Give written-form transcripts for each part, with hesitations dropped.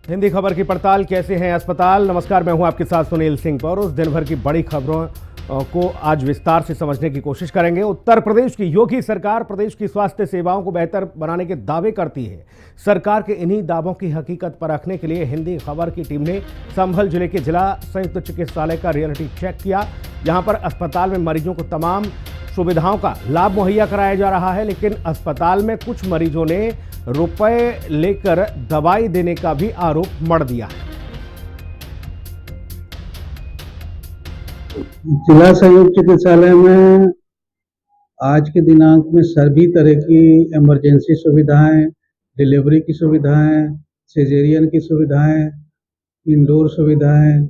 हिंदी खबर की पड़ताल कैसे हैं अस्पताल। नमस्कार, मैं हूं आपके साथ सुनील सिंह पौरुष। दिन भर की बड़ी खबरों को आज विस्तार से समझने की कोशिश करेंगे। उत्तर प्रदेश की योगी सरकार प्रदेश की स्वास्थ्य सेवाओं को बेहतर बनाने के दावे करती है। सरकार के इन्हीं दावों की हकीकत परखने के लिए हिंदी खबर की टीम ने संभल जिले के जिला संयुक्त चिकित्सालय का रियलिटी चेक किया। यहां पर अस्पताल में मरीजों को तमाम सुविधाओं का लाभ मुहैया कराया जा रहा है, लेकिन अस्पताल में कुछ मरीजों ने रुपए लेकर दवाई देने का भी आरोप मढ़ दिया है। जिला संयुक्त चिकित्सालय में आज के दिनांक में सभी तरह की इमरजेंसी सुविधाएं, डिलीवरी की सुविधाएं, सिजेरियन की सुविधाएं, इंडोर सुविधाएं,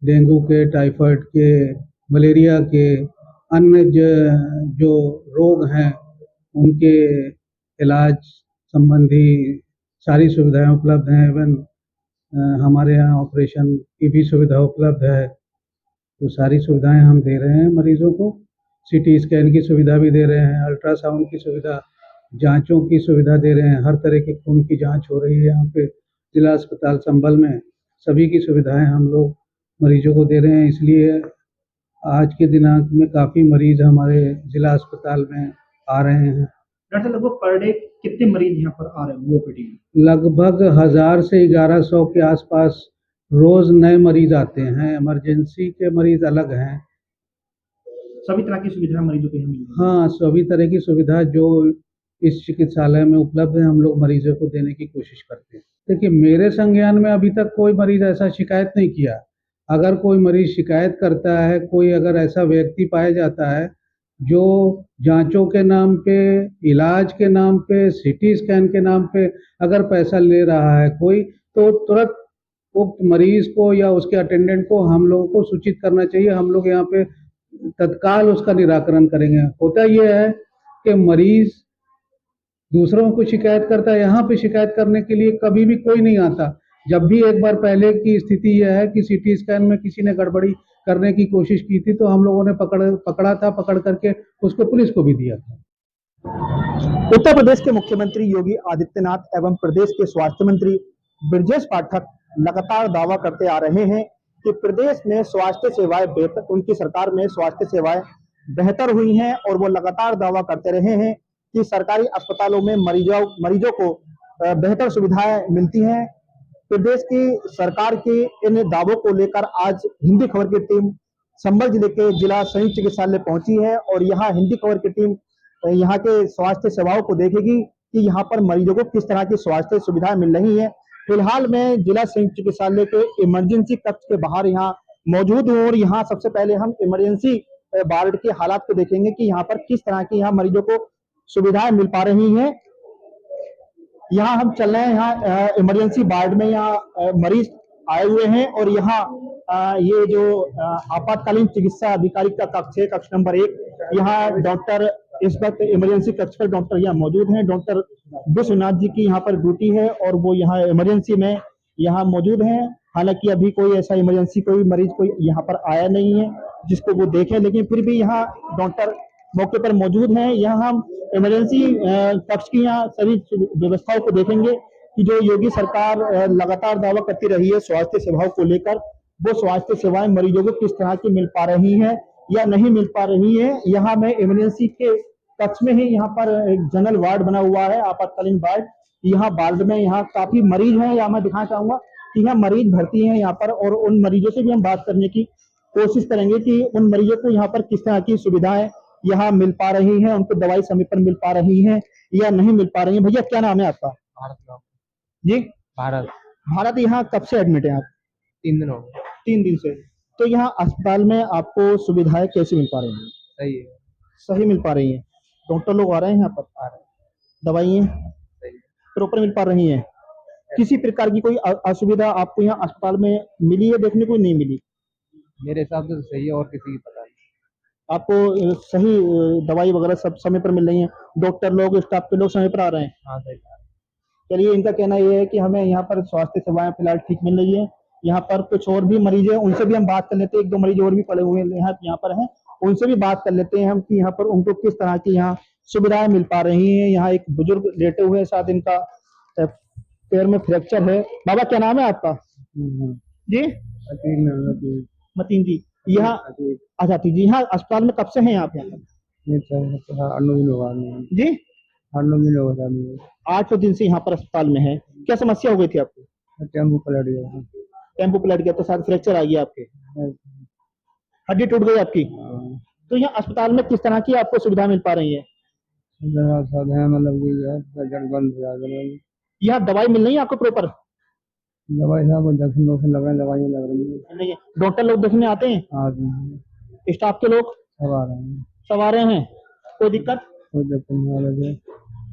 डेंगू के, टाइफाइड के, मलेरिया के, अन्य जो रोग हैं उनके इलाज संबंधी सारी सुविधाएं उपलब्ध हैं। इवन हमारे यहाँ ऑपरेशन की भी सुविधा उपलब्ध है। तो सारी सुविधाएं हम दे रहे हैं मरीजों को। सीटी स्कैन की सुविधा भी दे रहे हैं, अल्ट्रासाउंड की सुविधा, जांचों की सुविधा दे रहे हैं। हर तरह के खून की जांच हो रही है यहाँ पे जिला अस्पताल संभल में। सभी की सुविधाएं हम लोग मरीजों को दे रहे हैं। इसलिए आज के दिनांक में काफ़ी मरीज हमारे जिला अस्पताल में आ रहे हैं। डॉक्टर, लगभग पर डे कितने मरीज यहाँ पर आ रहे हैं ओपीडी में? लगभग 1000 से 1100 के आसपास रोज नए मरीज आते हैं। इमरजेंसी के मरीज अलग हैं। सभी तरह की सुविधा मरीजों को यहाँ मिल रही है। हाँ, सभी तरह की सुविधा जो इस चिकित्सालय में उपलब्ध है हम लोग मरीजों को देने की कोशिश करते हैं। देखिए, मेरे संज्ञान में अभी तक कोई मरीज ऐसा शिकायत नहीं किया। अगर कोई मरीज शिकायत करता है, कोई अगर ऐसा व्यक्ति पाया जाता है जो जांचों के नाम पे, इलाज के नाम पे, सीटी स्कैन के नाम पे अगर पैसा ले रहा है कोई, तो तुरंत उक्त मरीज को या उसके अटेंडेंट को हम लोगों को सूचित करना चाहिए। हम लोग यहाँ पे तत्काल उसका निराकरण करेंगे। होता यह है कि मरीज दूसरों को शिकायत करता है, यहाँ पे शिकायत करने के लिए कभी भी कोई नहीं आता। जब भी एक बार पहले की स्थिति यह है कि सीटी स्कैन में किसी ने गड़बड़ी करने की कोशिश की थी, तो हम लोगों ने पकड़ करके उसको पुलिस को भी दिया था। उत्तर प्रदेश के मुख्यमंत्री योगी आदित्यनाथ एवं प्रदेश के स्वास्थ्य मंत्री ब्रजेश पाठक लगातार दावा करते आ रहे हैं कि प्रदेश में स्वास्थ्य सेवाएं बेहतर, उनकी सरकार में स्वास्थ्य सेवाएं बेहतर हुई हैं। और वो लगातार दावा करते रहे हैं कि सरकारी अस्पतालों में मरीजों को बेहतर सुविधाएं मिलती हैं। प्रदेश की सरकार के इन दावों को लेकर आज हिंदी खबर की टीम संभल जिले के जिला संयुक्त चिकित्सालय पहुंची है और यहाँ हिंदी खबर की टीम यहाँ के स्वास्थ्य सेवाओं को देखेगी कि यहाँ पर मरीजों को किस तरह की स्वास्थ्य सुविधाएं मिल रही है। फिलहाल मैं जिला संयुक्त चिकित्सालय के इमरजेंसी कक्ष के बाहर यहाँ मौजूद हूँ और यहाँ सबसे पहले हम इमरजेंसी वार्ड के हालात को देखेंगे कि यहाँ पर किस तरह की यहाँ मरीजों को सुविधाएं मिल पा रही हैं। यहाँ हम चल रहे हैं, यहाँ इमरजेंसी वार्ड में यहाँ मरीज आए हुए हैं और यहाँ ये जो आपातकालीन चिकित्सा अधिकारी का कक्ष है, कक्ष नंबर 1, यहाँ डॉक्टर इस वक्त इमरजेंसी कक्ष पर डॉक्टर यहाँ मौजूद हैं। डॉक्टर विश्वनाथ जी की यहाँ पर ड्यूटी है और वो यहाँ इमरजेंसी में यहाँ मौजूद हैं। हालांकि अभी कोई ऐसा इमरजेंसी कोई मरीज कोई यहाँ पर आया नहीं है जिसको वो देखें, लेकिन फिर भी यहाँ डॉक्टर मौके पर मौजूद हैं। यहाँ हम इमरजेंसी कक्ष की यहाँ सभी व्यवस्थाओं को देखेंगे कि जो योगी सरकार लगातार दावा करती रही है स्वास्थ्य सेवाओं को लेकर, वो स्वास्थ्य सेवाएं मरीजों को किस तरह की मिल पा रही हैं या नहीं मिल पा रही है। यहाँ में इमरजेंसी के कक्ष में ही यहाँ पर एक जनरल वार्ड बना हुआ है, आपातकालीन वार्ड। यहाँ वार्ड में यहाँ काफी मरीज हैं। यहाँ मैं दिखाना चाहूंगा कि यहाँ मरीज भर्ती हैं यहाँ पर और उन मरीजों से भी हम बात करने की कोशिश करेंगे कि उन मरीजों को यहाँ पर किस तरह की सुविधाएं यहाँ मिल पा रही हैं, उनको दवाई समय पर मिल पा रही हैं या नहीं मिल पा रही है। भैया, क्या नाम है आपका? भारत जी, भारत। यहाँ कब से एडमिट है आप? 3 दिन हो गए। 3 दिन से। तो यहाँ अस्पताल में आपको सुविधाएं कैसे मिल पा रही हैं? सही है। सही मिल पा रही हैं। डॉक्टर लोग आ रहे हैं यहाँ पर? आ रहे हैं। दवाइयाँ सही प्रॉपर मिल पा रही हैं? किसी प्रकार की कोई असुविधा आपको यहाँ अस्पताल में मिली है, देखने को नहीं मिली? मेरे हिसाब से तो सही है और किसी की पता नहीं। आपको सही दवाई वगैरह सब समय पर मिल रही है? डॉक्टर लोग, स्टाफ के लोग समय पर आ रहे हैं? हाँ, सही है। चलिए, इनका कहना यह है कि हमें यहाँ पर स्वास्थ्य सेवाएं फिलहाल ठीक मिल रही है। यहाँ पर कुछ और भी मरीज हैं, उनसे भी हम बात कर लेते हैं। 1-2 मरीज और भी पड़े हुए यहाँ पर हैं, उनसे भी बात कर लेते हैं हम कि यहाँ पर उनको किस तरह की यहाँ सुविधाएं मिल पा रही हैं। यहाँ एक बुजुर्ग लेटे हुए हैं, शायद इनका पैर में फ्रैक्चर है। बाबा क्या नाम है आपका? जी मतीन जी। यहाँ अच्छा जी, यहाँ अस्पताल में कब से हैं आप यहाँ पर? जी 8 दिन से यहाँ पर अस्पताल में है। क्या समस्या हो गई थी आपको? टेम्पो पलट गया। टेम्पो पलट गया तो शायद फ्रैक्चर आ गया आपके, हड्डी टूट गई आपकी। तो यहाँ अस्पताल में किस तरह की आपको सुविधा मिल पा रही है? मतलब सर्जन बंद हो जाएगा। यहाँ दवाई मिल रही है आपको प्रॉपर? दवाई साहब इंजेक्शन लग रहे हैं, दवाइयाँ लग रही हैं। नहीं है। डॉक्टर लोग देखने आते हैं? स्टाफ के लोग सब आ रहे हैं। सब आ रहे हैं। कोई दिक्कत? कोई दिक्कत नहीं आ रही है।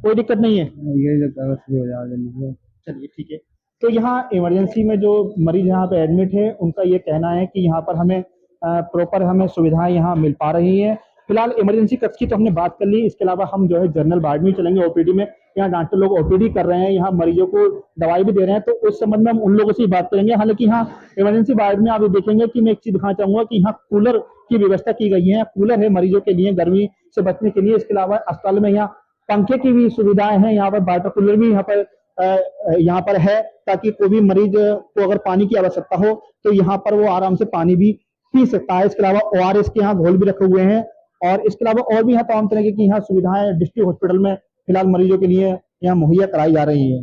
कोई दिक्कत नहीं है। ये जो फ्री हो जाएगा। चलिए ठीक है। तो यहाँ इमरजेंसी में जो मरीज यहाँ पे एडमिट है उनका ये कहना है कि यहाँ पर हमें प्रॉपर हमें सुविधाएं यहाँ मिल पा रही हैं। फिलहाल इमरजेंसी कक्ष की तो हमने बात कर ली, इसके अलावा हम जो है जनरल वार्ड में चलेंगे, ओपीडी में। यहाँ डॉक्टर लोग ओपीडी कर रहे हैं, यहाँ मरीजों को दवाई भी दे रहे हैं, तो उस संबंध में हम उन लोगों से ही बात करेंगे। हालांकि यहाँ इमरजेंसी वार्ड में आप ये देखेंगे कि मैं एक चीज दिखाना चाहूंगा कि यहाँ कूलर की व्यवस्था की गई है। कूलर है मरीजों के लिए गर्मी से बचने के लिए। इसके अलावा अस्पताल में यहाँ पंखे की भी सुविधाएं हैं। यहाँ पर वाटर कूलर भी यहाँ पर है, ताकि कोई भी मरीज को अगर पानी की आवश्यकता हो तो यहाँ पर वो आराम से पानी भी पी सकता है। इसके अलावा ORS के यहाँ घोल भी रखे हुए हैं, और इसके अलावा और भी यहाँ तमाम तरह की यहाँ सुविधाएं डिस्ट्रिक्ट हॉस्पिटल में फिलहाल मरीजों के लिए यहाँ मुहैया कराई जा रही है।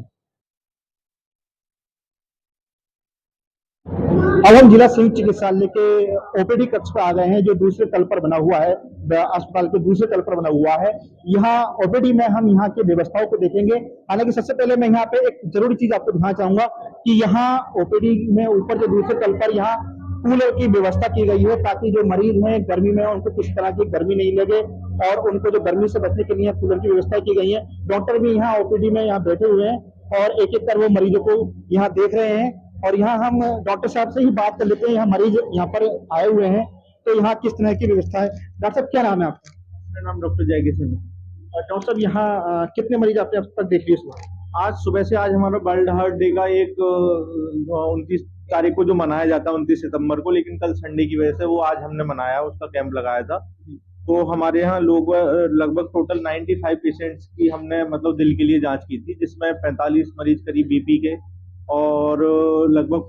अब हम जिला संयुक्त चिकित्सालय के ओपीडी कक्ष पर आ गए हैं, जो दूसरे तल पर बना हुआ है, अस्पताल के दूसरे तल पर बना हुआ है। यहाँ ओपीडी में हम यहाँ की व्यवस्थाओं को देखेंगे। हालांकि सबसे पहले मैं यहाँ पे एक जरूरी चीज आपको दिखाना चाहूंगा कि यहाँ ओपीडी में ऊपर जो दूसरे तल पर यहाँ कूलर की व्यवस्था की गई है, ताकि जो मरीज हैं गर्मी में उनको किसी तरह की गर्मी नहीं लगे, और उनको जो गर्मी से बचने के लिए कूलर की व्यवस्था की गई है। डॉक्टर भी यहाँ ओपीडी में यहाँ बैठे हुए हैं और एक एक कर वो मरीजों को यहाँ देख रहे हैं। और यहाँ हम डॉक्टर साहब से ही बात कर लेते हैं। यहाँ मरीज यहाँ पर आए हुए हैं, तो यहाँ किस तरह की व्यवस्था है? डॉक्टर साहब क्या नाम है आपका? मेरा नाम डॉक्टर जय किशन है। डॉक्टर साहब यहाँ कितने मरीज आपने अब तक देख लिए? आज सुबह से, आज हमारा वर्ल्ड हार्ट डे का एक 29 तारीख को जो मनाया जाता है 29 सितंबर को, लेकिन कल संडे की वजह से वो आज हमने मनाया, उसका कैंप लगाया था। तो हमारे यहाँ लोग लगभग टोटल 95 पेशेंट्स की हमने मतलब दिल के लिए जांच की थी, जिसमें 45 मरीज करीब बीपी के, और लगभग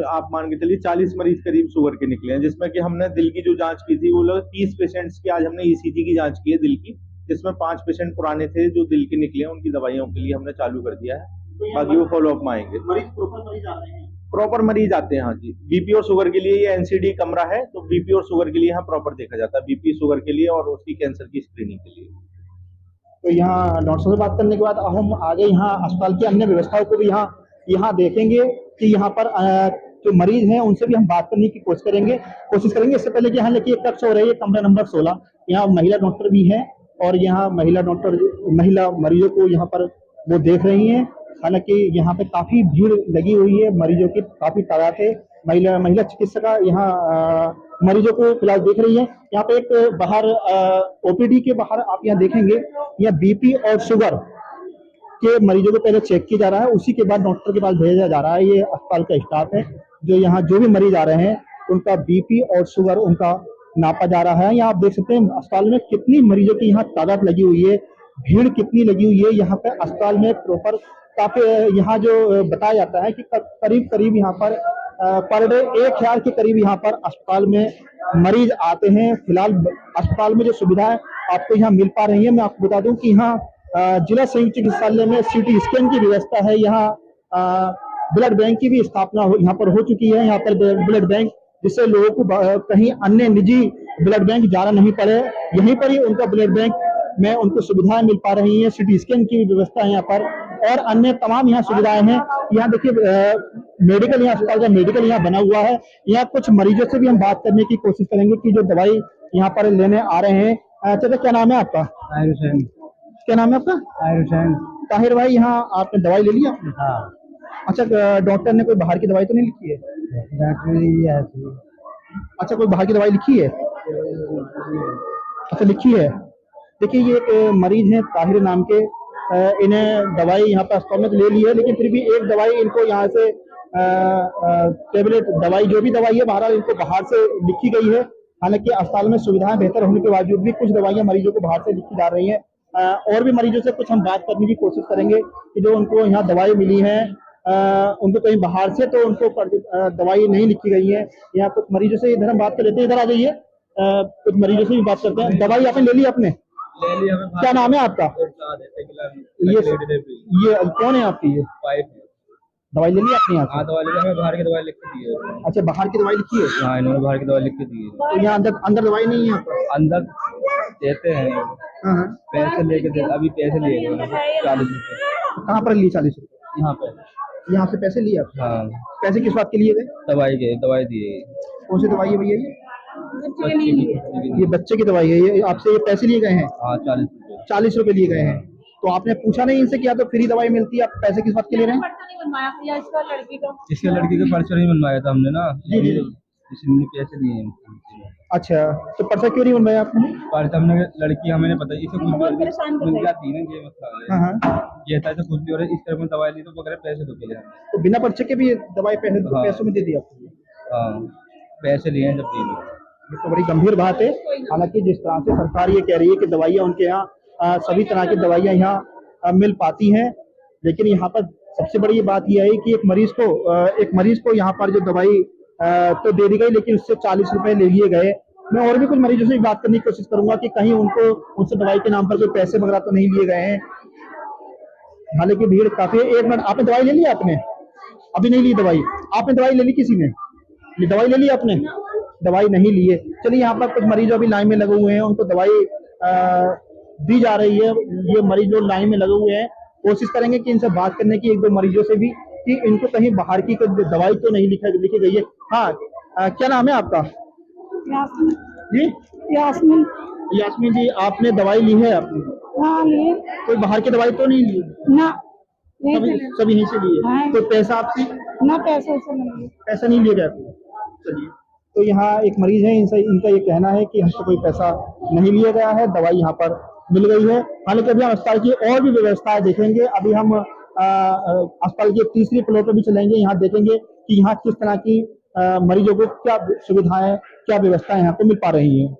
आप मान के चलिए 40 मरीज करीब शुगर के निकले हैं। जिसमें कि हमने दिल की जो जांच की थी वो लगभग 30 पेशेंट्स की आज हमने ECG की जांच की है दिल की, जिसमें 5 पेशेंट पुराने थे जो दिल के निकले हैं, उनकी दवाइयों के लिए हमने चालू कर दिया है। बाकी वो फॉलोअप में आएंगे। प्रॉपर मरीज आते हैं। हाँ जी, बीपी और शुगर के लिए ये NCD कमरा है, तो बीपी और शुगर के लिए यहाँ प्रॉपर देखा जाता है, बीपी शुगर के लिए और उसकी कैंसर की स्क्रीनिंग के लिए। तो यहाँ डॉक्टर से बात करने के बाद हम आगे यहाँ अस्पताल की अन्य व्यवस्थाओं को भी यहाँ देखेंगे कि यहाँ पर जो मरीज हैं उनसे भी हम बात करने की कोशिश करेंगे। इससे पहले कि यहाँ लेके एक कक्ष हो रही है, कमरा नंबर 16, यहाँ महिला डॉक्टर भी हैं, और यहाँ महिला मरीजों को यहाँ पर वो देख रही हैं। हालांकि यहाँ पे काफी भीड़ लगी हुई है, मरीजों की काफी तादाद है। महिला चिकित्सका यहाँ मरीजों को फिलहाल देख रही है। यहाँ पे एक बाहर ओपीडी के बाहर आप यहाँ देखेंगे, यहाँ बीपी और शुगर के मरीजों को पहले चेक किया जा रहा है, उसी के बाद डॉक्टर के पास भेजा जा रहा है। ये अस्पताल का स्टाफ है जो यहाँ जो भी मरीज आ रहे हैं उनका बीपी और शुगर उनका नापा जा रहा है। यहाँ आप देख सकते हैं अस्पताल में कितनी मरीजों की यहाँ तादाद लगी हुई है, भीड़ कितनी लगी हुई है। यहाँ पे अस्पताल में प्रॉपर काफी यहाँ जो बताया जाता है कि करीब यहाँ पर डे 1000 के करीब यहाँ पर अस्पताल में मरीज आते हैं। फिलहाल अस्पताल में जो सुविधाएं आपको यहाँ मिल पा रही है, मैं आपको बता दूं कि यहाँ जिला संयुक्त चिकित्सालय में CT स्कैन की व्यवस्था है। यहाँ ब्लड बैंक की भी स्थापना यहाँ पर हो चुकी है। यहाँ पर ब्लड बैंक, जिससे लोगों को कहीं अन्य निजी ब्लड बैंक जाना नहीं पड़े, यहीं पर ही उनका ब्लड बैंक में उनको सुविधाएं मिल पा रही हैं। CT स्कैन की भी व्यवस्था है यहाँ पर, और अन्य तमाम यहाँ सुविधाएं हैं। यहाँ देखिए मेडिकल, यहाँ अस्पताल का मेडिकल यहाँ बना हुआ है। यहाँ कुछ मरीजों से भी हम बात करने की कोशिश करेंगे कि जो दवाई यहाँ पर लेने आ रहे हैं। अच्छा, क्या नाम है आपका? ताहिर हुसैन। क्या नाम है आपका? ताहिर हुसैन। ताहिर भाई, यहाँ आपने दवाई ले लिया? हाँ। अच्छा, डॉक्टर ने कोई बाहर की दवाई तो नहीं लिखी है? अच्छा, कोई बाहर की दवाई लिखी है? अच्छा, लिखी है। देखिए, ये एक मरीज है ताहिर नाम के, इन्हें दवाई यहाँ पर अस्पताल में तो ले ली है, लेकिन फिर भी एक दवाई इनको यहाँ से टेबलेट दवाई, जो भी दवाई है बहरहाल इनको बाहर से लिखी गई है। हालांकि अस्पताल में सुविधाएं बेहतर होने के बावजूद भी कुछ दवाइयां मरीजों को बाहर से लिखी जा रही हैं। और भी मरीजों से कुछ हम बात करने की कोशिश करेंगे कि जो उनको यहाँ दवाई मिली है, उनको कहीं बाहर से तो उनको दवाई नहीं लिखी गई है। यहाँ कुछ मरीजों से इधर हम बात कर लेते हैं, इधर आ जाइए। कुछ मरीजों से भी बात करते हैं। दवाई आपने ले ली? आपने ले लिया। क्या नाम है आपका? ये कौन है आपकी? ये दवाई ले ली आपने यहाँ से? हाँ दवाई ले लिया, हमें बाहर की दवाई लिख के दी है। अच्छा, बाहर की दवाई लिखी है? हाँ इन्होंने बाहर की दवाई लिख के दी है। तो यहाँ अंदर दवाई नहीं है आपका? अंदर देते हैं, हाँ। पैसे लेके देते। अभी पैसे लिए 40 रुपये। कहाँ पर लिए 40 रुपये? यहाँ पे। यहाँ से पैसे लिए आप? हाँ। पैसे किस बात के लिए गए? दवाई दिए। कौन सी दवाई है भैया ये? बच्चे की। ये बच्चे की दवाई है। ये आपसे ये पैसे लिए गए हैं? हाँ 40 रुपये। 40 रुपए लिए गए हैं। तो आपने पूछा नहीं इनसे क्या तो फ्री दवाई मिलती है, आप पैसे किस बात के ले रहे हैं? इसके लड़की का पर्चा नहीं बनवाया था हमने ना, इसलिए पैसे दिए हैं। अच्छा, तो पर्चा क्यों नहीं बनवाया आपने? पर्चा हमने लड़की हमें नहीं पता, इसे कुछ मिल जाती है ना, ये मसला है। हाँ। ये था कुछ भी हो रहा है, इस तरह में दवाई ली तो वगैरह पैसे दो के जाए। तो बिना पर्चे के भी दवाई पैसों में दे दी आपको? हाँ पैसे लिए हैं जब दिए। ये तो बड़ी गंभीर बात है। हालांकि जिस तरह से सरकार ये कह रही है कि दवाइयाँ उनके यहाँ सभी तरह की दवाइयाँ यहाँ मिल पाती हैं, लेकिन यहाँ पर सबसे बड़ी बात यह है कि एक मरीज को यहाँ पर जो दवाई तो दे दी गई, लेकिन उससे 40 रुपए ले लिए गए। मैं और भी कुछ मरीजों से भी बात करने की कोशिश करूंगा कि कहीं उनसे दवाई के नाम पर कोई पैसे वगैरह तो नहीं लिए गए हैं। हालांकि भीड़ काफी है। एक मिनट, आपने दवाई ले ली? आपने अभी नहीं ली दवाई? आपने दवाई ले ली? किसी ने ये दवाई ले ली? आपने दवाई नहीं ली है। चलिए, यहाँ पर कुछ मरीज अभी लाइन में लगे हुए हैं, उनको दवाई दी जा रही है। ये मरीज जो लाइन में लगे हुए हैं, कोशिश करेंगे कि इनसे बात करने की, एक दो मरीजों से भी, कि इनको कहीं बाहर की कोई दवाई तो नहीं लिखी गई है। हाँ, क्या नाम है आपका? यास्मीन। जी यास्मीन। यास्मीन जी, आपने दवाई ली है? आपने? हाँ लिए। कोई बाहर की दवाई तो नहीं ली? ना, सब यहीं से लिए। हाँ। तो पैसा आपसे? ना, पैसा से नहीं लिए। पैसा नहीं लिया गया? चलिए, तो यहाँ एक मरीज है, इनका ये कहना है कि हमसे कोई पैसा नहीं लिया गया है, दवाई यहाँ पर मिल गई है। हालांकि अभी हम अस्पताल की और भी व्यवस्थाएं देखेंगे। अभी हम अस्पताल की तीसरी फ्लोर पर भी चलेंगे, यहाँ देखेंगे कि यहाँ किस तरह की मरीजों को क्या सुविधाएं, क्या व्यवस्थाएं यहाँ पे मिल पा रही हैं।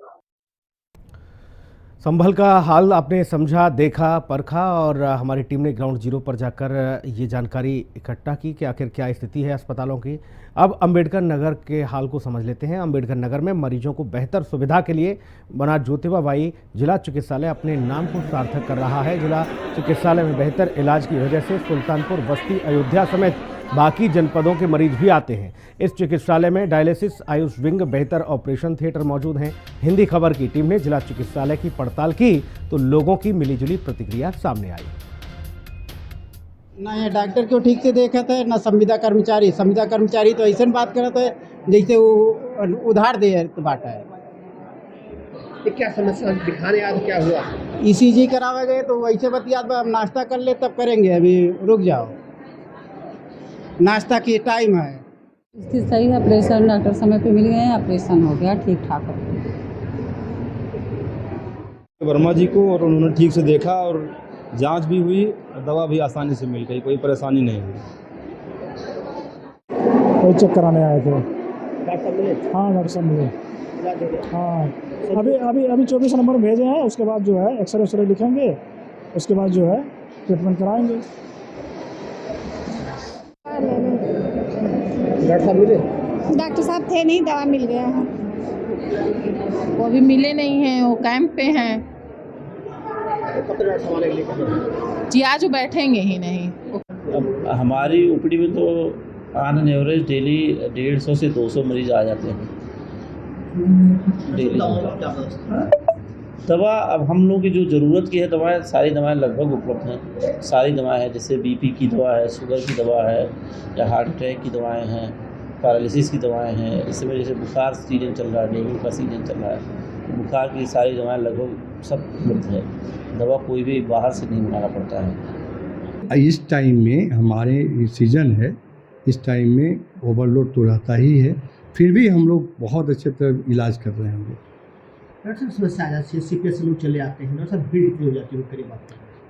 संभल का हाल आपने समझा, देखा, परखा, और हमारी टीम ने ग्राउंड जीरो पर जाकर ये जानकारी इकट्ठा की कि आखिर क्या स्थिति है अस्पतालों की। अब अंबेडकर नगर के हाल को समझ लेते हैं। अंबेडकर नगर में मरीजों को बेहतर सुविधा के लिए बना ज्योतिबा बाई जिला चिकित्सालय अपने नाम को सार्थक कर रहा है। जिला चिकित्सालय में बेहतर इलाज की वजह से सुल्तानपुर, बस्ती, अयोध्या समेत बाकी जनपदों के मरीज भी आते हैं। इस चिकित्सालय में डायलिसिस, आयुष विंग, बेहतर ऑपरेशन थिएटर मौजूद हैं। हिंदी खबर की टीम ने जिला चिकित्सालय की पड़ताल की तो लोगों की मिलीजुली प्रतिक्रिया सामने आई। ना ये डॉक्टर को ठीक से देखा था, ना संविदा कर्मचारी तो ऐसा बात करा था जैसे वो उधार दे बाटा है। क्या समस्या दिखाने आज क्या हुआ? ECG करावे गए तो वैसे बतिया, अब नाश्ता कर ले तब करेंगे, अभी रुक जाओ, नाश्ता की टाइम है। स्थिति सही है, ऑपरेशन डॉक्टर समय पे मिल गए हैं, ऑपरेशन हो गया ठीक ठाक हो। वर्मा जी को, और उन्होंने ठीक से देखा और जांच भी हुई, दवा भी आसानी से मिल गई, कोई परेशानी नहीं हुई। कोई चेक कराने आए थे। हाँ डॉक्टर साहब मिले। हाँ अभी 24 नंबर भेजे हैं, उसके बाद जो है एक्सरे लिखेंगे, उसके बाद जो है ट्रीटमेंट कराएंगे। डॉक्टर साहब थे नहीं, दवा मिल गया है। वो अभी मिले नहीं हैं, वो कैंप पे हैं जी, आज वो बैठेंगे ही नहीं। अब हमारी ओपीडी में तो ऑन एवरेज डेली 150 से 200 मरीज आ जाते हैं डेली। दवा अब हम लोग की जो ज़रूरत की है दवाएं, सारी दवाएं लगभग उपलब्ध हैं। सारी दवाएं हैं, जैसे BP की दवा है, शुगर की दवा है, या हार्ट अटैक की दवाएं हैं, पैरालिसिस की दवाएं हैं। इस समय जैसे बुखार सीजन चल रहा है, डेंगू का सीजन चल रहा है, बुखार की सारी दवाएं लगभग सब उपलब्ध है। दवा कोई भी बाहर से नहीं मंगाना पड़ता है। इस टाइम में हमारे सीज़न है, इस टाइम में ओवरलोड तो रहता ही है, फिर भी हम लोग बहुत अच्छे तरह इलाज कर रहे हैं। हम लोग समस्या आ जाती है, CPS लोग चले आते हैं, सब भीड़ इतनी हो जाती है, करीब बात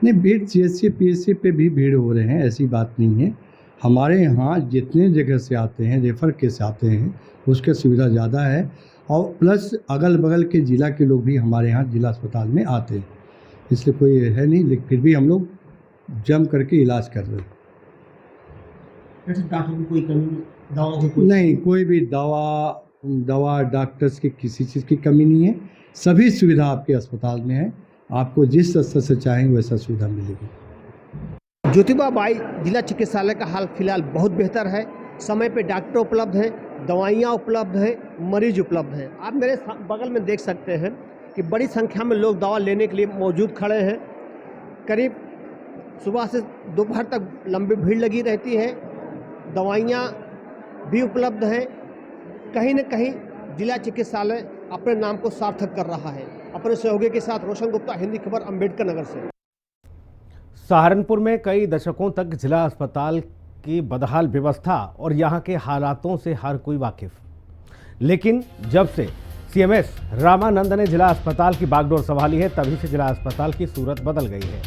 नहीं, भीड़ CHC PHC पे भी भीड़ हो रहे हैं, ऐसी बात नहीं है। हमारे यहाँ जितने जगह से आते हैं, रेफ़र के से आते हैं, उसके सुविधा ज़्यादा है, और प्लस अगल बगल के ज़िला के लोग भी हमारे यहाँ जिला अस्पताल में आते हैं। इसलिए कोई है नहीं, लेकिन फिर भी हम लोग जम करके इलाज कर रहे हैं। डॉक्टर की कोई कमी, दवाओं की कोई नहीं, कोई भी दवा डॉक्टर्स की किसी चीज़ की कमी नहीं है। सभी सुविधा आपके अस्पताल में है, आपको जिस स्तर से चाहेंगे वैसा सुविधा मिलेगी। ज्योतिबा बाई जिला चिकित्सालय का हाल फिलहाल बहुत बेहतर है। समय पे डॉक्टर उपलब्ध हैं, दवाइयाँ उपलब्ध हैं, मरीज उपलब्ध हैं। आप मेरे बगल में देख सकते हैं कि बड़ी संख्या में लोग दवा लेने के लिए मौजूद खड़े हैं। करीब सुबह से दोपहर तक लंबी भीड़ लगी रहती है। दवाइयाँ भी उपलब्ध हैं। कहीं न कहीं जिला चिकित्सालय अपने नाम को सार्थक कर रहा है। अपने सहयोगी के साथ रोशन गुप्ता, हिंदी खबर, अम्बेडकर नगर से। सहारनपुर में कई दशकों तक जिला अस्पताल की बदहाल व्यवस्था और यहाँ के हालातों से हर कोई वाकिफ, लेकिन जब से सीएमएस रामानंद ने जिला अस्पताल की बागडोर संभाली है, तभी से जिला अस्पताल की सूरत बदल गई है।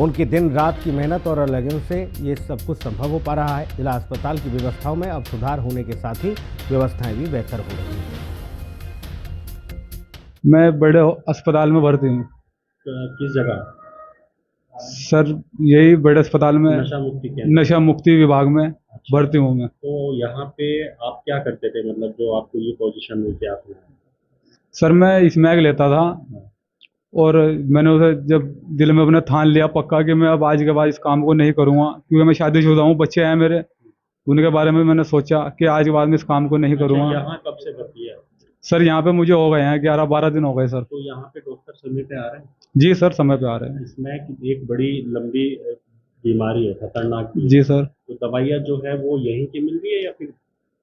उनकी दिन रात की मेहनत और लगन से ये सब कुछ संभव हो पा रहा है। जिला अस्पताल की व्यवस्थाओं में अब सुधार होने के साथ ही व्यवस्थाएं भी बेहतर हो रही हैं। मैं बड़े अस्पताल में भर्ती हूँ। किस जगह? सर यही बड़े अस्पताल में नशा मुक्ति विभाग में भर्ती हूँ मैं। तो यहाँ पे आप क्या करते थे, मतलब जो आपको ये पोजीशन मिलती है आपने? सर मैं स्मैक लेता था और मैंने उसे जब दिल में अपने ठान लिया पक्का कि मैं अब आज के बाद इस काम को नहीं करूँगा, क्योंकि मैं शादीशुदा हूँ, बच्चे हैं मेरे, उनके बारे में मैंने सोचा कि आज के बाद मैं इस काम को नहीं करूँगा। यहाँ कब से भर्ती है? सर यहाँ पे मुझे हो गए हैं 11-12 दिन हो गए सर। तो यहाँ पे डॉक्टर समय पे आ रहे हैं? जी सर, समय पे आ रहे हैं। इसमें एक बड़ी लंबी बीमारी है, खतरनाक। जी सर। तो दवाइयाँ जो है वो यहीं की मिल रही है या फिर?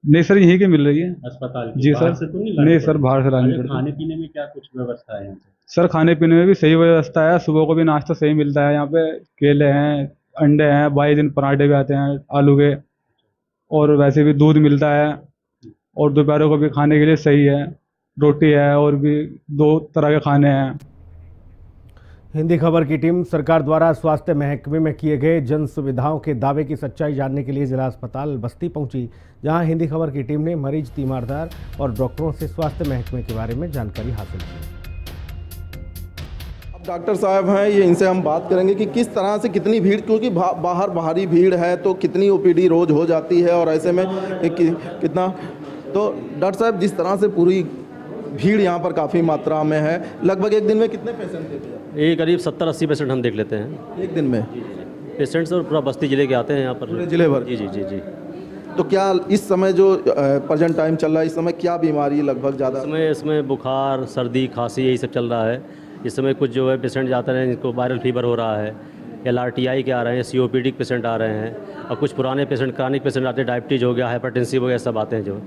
नहीं सर, यहीं की मिल रही है अस्पताल की। जी बाहर सर। से तो नहीं नहीं सर, बाहर से लानी पड़ती। खाने पीने में क्या कुछ व्यवस्था है यहाँ पे? सर खाने पीने में भी सही व्यवस्था है, सुबह को भी नाश्ता सही मिलता है यहाँ पे, केले हैं, अंडे हैं, 22 दिन पराठे भी आते हैं आलू के, और वैसे भी दूध मिलता है, और दोपहरों को भी खाने के लिए सही है, रोटी है, और भी 2 तरह के खाने हैं। हिंदी खबर की टीम सरकार द्वारा स्वास्थ्य महकमे में किए गए जन सुविधाओं के दावे की सच्चाई जानने के लिए जिला अस्पताल बस्ती पहुंची, जहां हिंदी खबर की टीम ने मरीज, तीमारदार और डॉक्टरों से स्वास्थ्य महकमे के बारे में जानकारी हासिल की। अब डॉक्टर साहब हैं, ये इनसे हम बात करेंगे कि किस तरह से कितनी भीड़, क्योंकि बाहर भारी भीड़ है, तो कितनी ओपीडी रोज हो जाती है, और ऐसे में कितना, तो डॉक्टर साहब जिस तरह से पूरी भीड़ यहाँ पर काफ़ी मात्रा में है, लगभग एक दिन में कितने पेशेंट देते हैं? ये करीब 70-80 पेशेंट हम देख लेते हैं एक दिन में। पेशेंट्स और पूरा बस्ती जिले के आते हैं यहाँ पर, पूरे जिले भर? जी जी जी जी। तो क्या इस समय जो प्रेजेंट टाइम चल रहा है, इस समय क्या बीमारी लगभग ज़्यादा? इसमें बुखार, सर्दी, खांसी यही सब चल रहा है। इस समय कुछ जो है पेशेंट जाते हैं जिनको वायरल फीवर हो रहा है, LRTI के आ रहे हैं, COPD पेशेंट आ रहे हैं, और कुछ पुराने पेशेंट, क्रॉनिक पेशेंट आते हैं, डायबिटीज हो गया, हाइपरटेंसिव हो गया, सब आते हैं जो।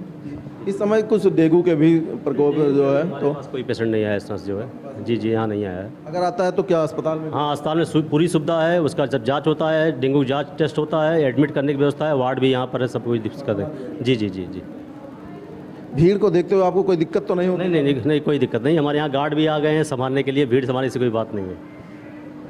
इस समय कुछ डेंगू के भी प्रकोप जो है, तो कोई पेशेंट नहीं आया इस तरह से जो है। जी जी, यहाँ नहीं आया है। अगर आता है तो क्या अस्पताल में? हाँ, अस्पताल में पूरी सुविधा है, उसका जब जांच होता है, डेंगू जांच टेस्ट होता है, एडमिट करने की व्यवस्था है, वार्ड भी यहाँ पर है, सब कुछ दिक्कत है। जी जी जी जी। भीड़ को देखते हुए आपको कोई दिक्कत तो नहीं होगी? नहीं, कोई दिक्कत नहीं। हमारे यहाँ गार्ड भी आ गए हैं संभालने के लिए, भीड़ संभालने से कोई बात नहीं है।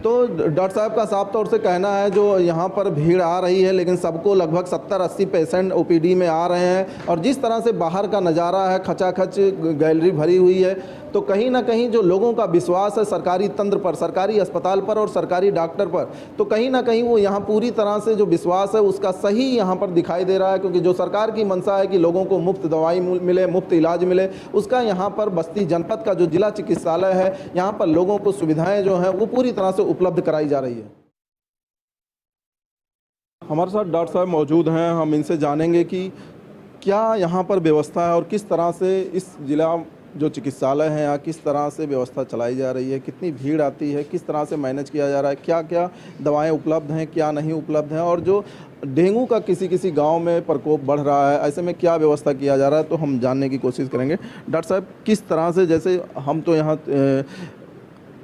तो डॉक्टर साहब का साफ तौर से कहना है जो यहाँ पर भीड़ आ रही है, लेकिन सबको लगभग 70-80 पेशेंट ओपीडी में आ रहे हैं, और जिस तरह से बाहर का नज़ारा है, खचाखच गैलरी भरी हुई है, तो कहीं ना कहीं जो लोगों का विश्वास है सरकारी तंत्र पर, सरकारी अस्पताल पर और सरकारी डॉक्टर पर, तो कहीं ना कहीं वो यहाँ पूरी तरह से जो विश्वास है उसका सही यहाँ पर दिखाई दे रहा है। क्योंकि जो सरकार की मंशा है कि लोगों को मुफ्त दवाई मिले, मुफ्त इलाज मिले, उसका यहाँ पर बस्ती जनपद का जो जिला चिकित्सालय है, यहाँ पर लोगों को सुविधाएँ जो हैं वो पूरी तरह से उपलब्ध कराई जा रही है। हमारे साथ डॉक्टर साहब मौजूद हैं, हम इनसे जानेंगे कि क्या यहाँ पर व्यवस्था है और किस तरह से इस जिला जो चिकित्सालय है यहाँ किस तरह से व्यवस्था चलाई जा रही है, कितनी भीड़ आती है, किस तरह से मैनेज किया जा रहा है, क्या क्या दवाएं उपलब्ध हैं, क्या नहीं उपलब्ध हैं, और जो डेंगू का किसी गांव में प्रकोप बढ़ रहा है, ऐसे में क्या व्यवस्था किया जा रहा है, तो हम जानने की कोशिश करेंगे। डॉक्टर साहब किस तरह से, जैसे हम तो यहाँ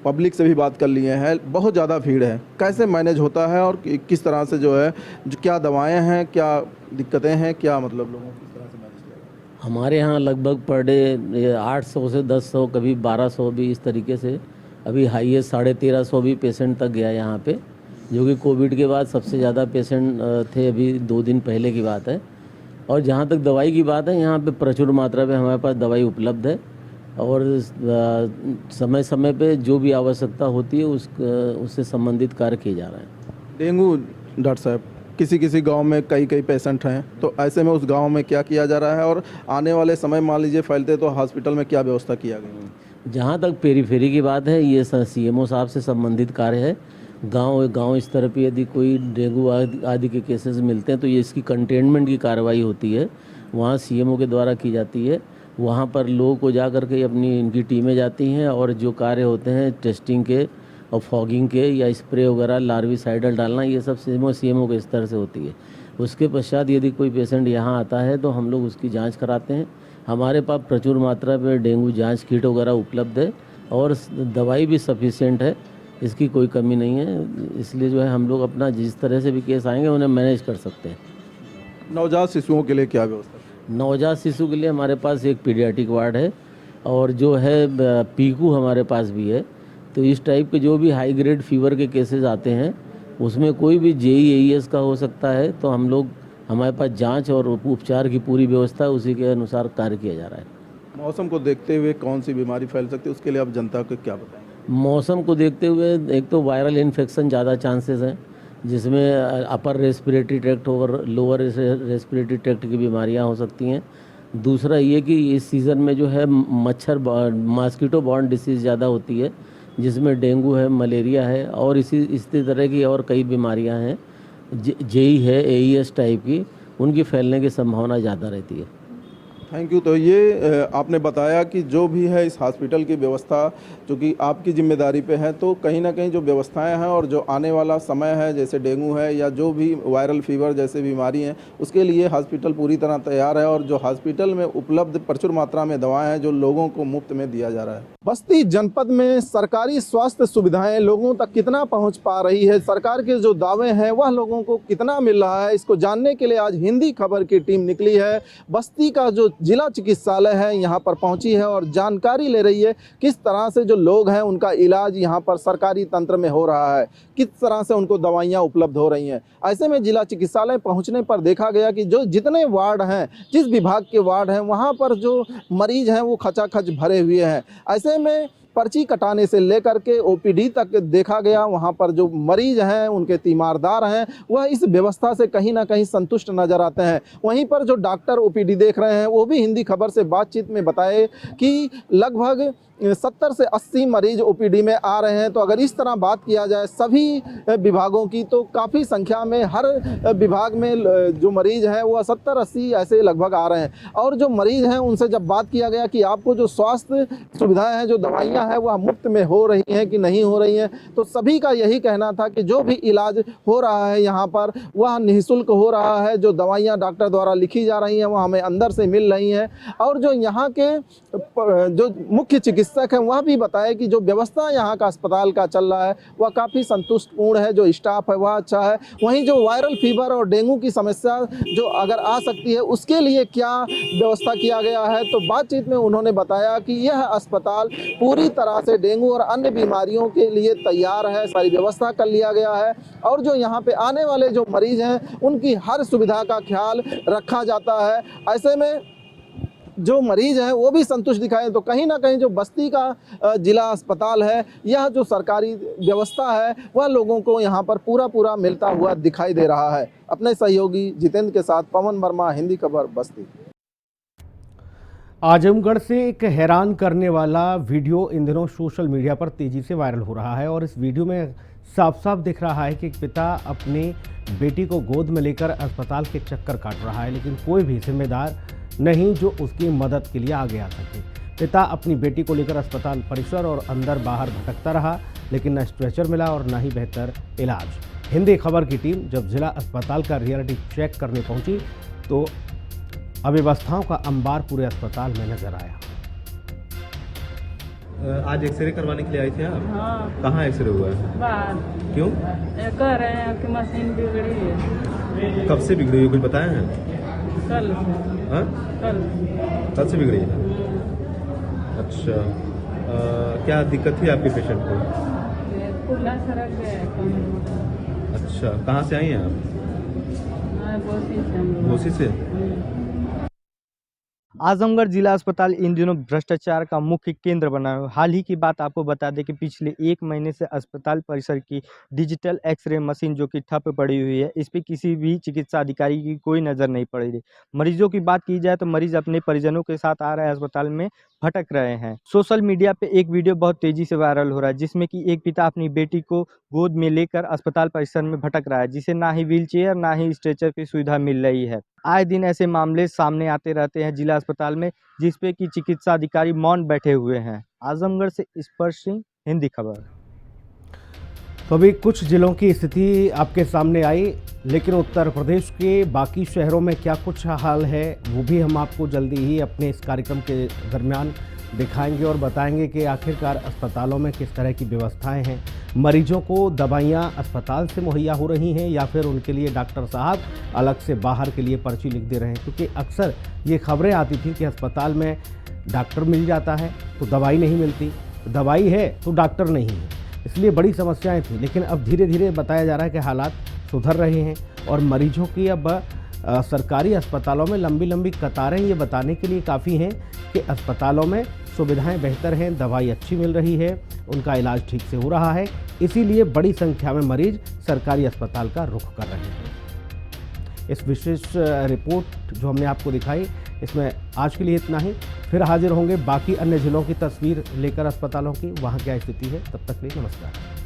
पब्लिक से भी बात कर लिए हैं, बहुत ज़्यादा भीड़ है, कैसे मैनेज होता है और किस तरह से जो है, क्या दवाएँ हैं, क्या दिक्कतें हैं, क्या मतलब लोगों को हमारे यहाँ लगभग पर डे 800 से 1000, कभी 1200 भी, इस तरीके से अभी हाईएस्ट 1350 भी पेशेंट तक गया यहाँ पे, जो कि कोविड के बाद सबसे ज़्यादा पेशेंट थे, अभी 2 दिन पहले की बात है। और जहाँ तक दवाई की बात है, यहाँ पे प्रचुर मात्रा में हमारे पास दवाई उपलब्ध है। और समय समय पे जो भी आवश्यकता होती है उससे संबंधित कार्य किए जा रहे हैं। डेंगू डॉक्टर साहब, किसी किसी गांव में कई पेशेंट हैं, तो ऐसे में उस गांव में क्या किया जा रहा है और आने वाले समय मान लीजिए फैलते तो हॉस्पिटल में क्या व्यवस्था किया गया है? जहाँ तक पेरीफेरी की बात है, ये सीएमओ साहब से संबंधित कार्य है। गांव स्तर पे यदि कोई डेंगू आदि के केसेस मिलते हैं तो ये इसकी कंटेनमेंट की कार्रवाई होती है, वहाँ सीएमओ के द्वारा की जाती है। वहाँ पर लोगों को जा कर के इनकी टीमें जाती हैं और जो कार्य होते हैं टेस्टिंग के और फॉगिंग के या स्प्रे वगैरह लार्विसाइडल डालना, ये सब सीएमओ के स्तर से होती है। उसके पश्चात यदि कोई पेशेंट यहाँ आता है तो हम लोग उसकी जांच कराते हैं। हमारे पास प्रचुर मात्रा में डेंगू जांच किट वगैरह उपलब्ध है और दवाई भी सफिशिएंट है, इसकी कोई कमी नहीं है। इसलिए जो है हम लोग अपना जिस तरह से भी केस आएंगे उन्हें मैनेज कर सकते हैं। नवजात शिशुओं के लिए क्या व्यवस्था? नवजात शिशु के लिए हमारे पास एक पीडियाट्रिक वार्ड है और जो है पीकू हमारे पास भी है। तो इस टाइप के जो भी हाई ग्रेड फीवर के केसेस आते हैं उसमें कोई भी JEAS का हो सकता है, तो हम लोग हमारे पास जांच और उपचार की पूरी व्यवस्था है, उसी के अनुसार कार्य किया जा रहा है। मौसम को देखते हुए कौन सी बीमारी फैल सकती है, उसके लिए आप जनता को क्या बताएंगे? मौसम को देखते हुए एक तो वायरल इन्फेक्शन ज़्यादा चांसेस हैं, जिसमें अपर रेस्पिरेटरी ट्रैक्ट और लोअर रेस्पिरेटरी ट्रैक्ट की बीमारियां हो सकती हैं। दूसरा ये कि इस सीज़न में जो है मॉस्किटो बॉर्न डिसीज़ ज़्यादा होती है, जिसमें डेंगू है, मलेरिया है और इसी तरह की और कई बीमारियां हैं, जेई है, AES टाइप की, उनकी फैलने की संभावना ज़्यादा रहती है। Thank you. तो ये आपने बताया कि जो भी है इस हॉस्पिटल की व्यवस्था जो कि आपकी जिम्मेदारी पे है, तो कहीं ना कहीं जो व्यवस्थाएं हैं और जो आने वाला समय है जैसे डेंगू है या जो भी वायरल फीवर जैसे बीमारी हैं, उसके लिए हॉस्पिटल पूरी तरह तैयार है और जो हॉस्पिटल में उपलब्ध प्रचुर मात्रा में दवाएं हैं जो लोगों को मुफ्त में दिया जा रहा है। बस्ती जनपद में सरकारी स्वास्थ्य सुविधाएं लोगों तक कितना पहुँच पा रही है, सरकार के जो दावे हैं वह लोगों को कितना मिल रहा है, इसको जानने के लिए आज हिंदी खबर की टीम निकली है। बस्ती का जो जिला चिकित्सालय है यहाँ पर पहुंची है और जानकारी ले रही है किस तरह से जो लोग हैं उनका इलाज यहाँ पर सरकारी तंत्र में हो रहा है, किस तरह से उनको दवाइयाँ उपलब्ध हो रही हैं। ऐसे में जिला चिकित्सालय पहुंचने पर देखा गया कि जो जितने वार्ड हैं, जिस विभाग के वार्ड हैं, वहाँ पर जो मरीज हैं वो खचाखच भरे हुए हैं। ऐसे में पर्ची कटाने से लेकर के OPD तक देखा गया, वहाँ पर जो मरीज हैं उनके तीमारदार हैं वह इस व्यवस्था से कहीं ना कहीं संतुष्ट नजर आते हैं। वहीं पर जो डॉक्टर OPD देख रहे हैं वो भी हिंदी खबर से बातचीत में बताए कि लगभग 70 से 80 मरीज OPD में आ रहे हैं। तो अगर इस तरह बात किया जाए सभी विभागों की तो काफ़ी संख्या में हर विभाग में जो मरीज हैं वो 70-80 ऐसे लगभग आ रहे हैं। और जो मरीज हैं उनसे जब बात किया गया कि आपको जो स्वास्थ्य सुविधाएं हैं, जो दवाइयां हैं वह मुफ्त में हो रही हैं कि नहीं हो रही हैं, तो सभी का यही कहना था कि जो भी इलाज हो रहा है यहाँ पर वह निःशुल्क हो रहा है। जो दवाइयाँ डॉक्टर द्वारा लिखी जा रही हैं वह हमें अंदर से मिल रही हैं। और जो यहाँ के जो मुख्य चिकित्सक है वह भी बताए कि जो व्यवस्था यहाँ का अस्पताल का चल रहा है वह काफ़ी संतुष्टपूर्ण है, जो स्टाफ है वह अच्छा है। वहीं जो वायरल फीवर और डेंगू की समस्या जो अगर आ सकती है उसके लिए क्या व्यवस्था किया गया है, तो बातचीत में उन्होंने बताया कि यह अस्पताल पूरी तरह से डेंगू और अन्य बीमारियों के लिए तैयार है, सारी व्यवस्था कर लिया गया है। और जो यहाँ पे आने वाले जो मरीज हैं उनकी हर सुविधा का ख्याल रखा जाता है। ऐसे में जो मरीज हैं वो भी संतुष्ट दिखाए। तो कहीं ना कहीं जो बस्ती का जिला अस्पताल है, यह जो सरकारी व्यवस्था है वह लोगों को यहाँ पर पूरा मिलता हुआ दिखाई दे रहा है। अपने सहयोगी जितेंद्र के साथ पवन वर्मा, हिंदी खबर, बस्ती। आजमगढ़ से एक हैरान करने वाला वीडियो इन दिनों सोशल मीडिया पर तेजी से वायरल हो रहा है और इस वीडियो में साफ साफ दिख रहा है कि एक पिता अपनी बेटी को गोद में लेकर अस्पताल के चक्कर काट रहा है, लेकिन कोई भी जिम्मेदार नहीं जो उसकी मदद के लिए आगे आ सके। पिता अपनी बेटी को लेकर अस्पताल परिसर और अंदर बाहर भटकता रहा, लेकिन न स्ट्रेचर मिला और न ही बेहतर इलाज। हिंदी खबर की टीम जब जिला अस्पताल का रियलिटी चेक करने पहुंची तो अव्यवस्थाओं का अंबार पूरे अस्पताल में नजर आया। आज एक्सरे करवाने के लिए आए थे आप? हाँ। कहाँ एक्सरे हुआ है? बाहर। क्यों? कह रहे हैं कि मशीन बिगड़ी है। कब से बिगड़ी है, कुछ बताया है? कल से। हाँ? कल से बिगड़ी है। अच्छा, क्या दिक्कत थी आपके पेशेंट को? खुला सड़क है। अच्छा, कहाँ से आई हैं आप? बोसी से। बोसी से? आजमगढ़ जिला अस्पताल इन दिनों भ्रष्टाचार का मुख्य केंद्र बना है। हाल ही की बात आपको बता दें कि पिछले 1 महीने से अस्पताल परिसर की डिजिटल एक्सरे मशीन जो कि ठप पड़ी हुई है, इस पे किसी भी चिकित्सा अधिकारी की कोई नज़र नहीं पड़ रही। मरीजों की बात की जाए तो मरीज अपने परिजनों के साथ आ रहे हैं, अस्पताल में भटक रहे हैं। सोशल मीडिया पे एक वीडियो बहुत तेजी से वायरल हो रहा है, जिसमें कि एक पिता अपनी बेटी को गोद में लेकर अस्पताल परिसर में भटक रहा है, जिसे ना ही व्हीलचेयर ना ही स्ट्रेचर की सुविधा मिल रही है। आए दिन ऐसे मामले सामने आते रहते हैं जिला अस्पताल में, जिसपे कि चिकित्सा अधिकारी मौन बैठे हुए हैं। आजमगढ़ से स्पर्श सिंह, हिंदी खबर। तो अभी कुछ जिलों की स्थिति आपके सामने आई, लेकिन उत्तर प्रदेश के बाकी शहरों में क्या कुछ हाल है वो भी हम आपको जल्दी ही अपने इस कार्यक्रम के दरमियान दिखाएंगे और बताएंगे कि आखिरकार अस्पतालों में किस तरह की व्यवस्थाएं हैं। मरीजों को दवाइयां अस्पताल से मुहैया हो रही हैं या फिर उनके लिए डॉक्टर साहब अलग से बाहर के लिए पर्ची लिख दे रहे हैं, क्योंकि अक्सर ये खबरें आती थी कि अस्पताल में डॉक्टर मिल जाता है तो दवाई नहीं मिलती, दवाई है तो डॉक्टर नहीं है, इसलिए बड़ी समस्याएं थी। लेकिन अब धीरे धीरे बताया जा रहा है कि हालात सुधर रहे हैं और मरीजों की अब सरकारी अस्पतालों में लंबी लंबी कतारें ये बताने के लिए काफ़ी हैं कि अस्पतालों में सुविधाएं बेहतर हैं, दवाई अच्छी मिल रही है, उनका इलाज ठीक से हो रहा है, इसीलिए बड़ी संख्या में मरीज सरकारी अस्पताल का रुख कर रहे हैं। इस विशेष रिपोर्ट जो हमने आपको दिखाई, इसमें आज के लिए इतना ही। फिर हाजिर होंगे बाकी अन्य जिलों की तस्वीर लेकर अस्पतालों की, वहाँ क्या स्थिति है। तब तक के लिए नमस्कार।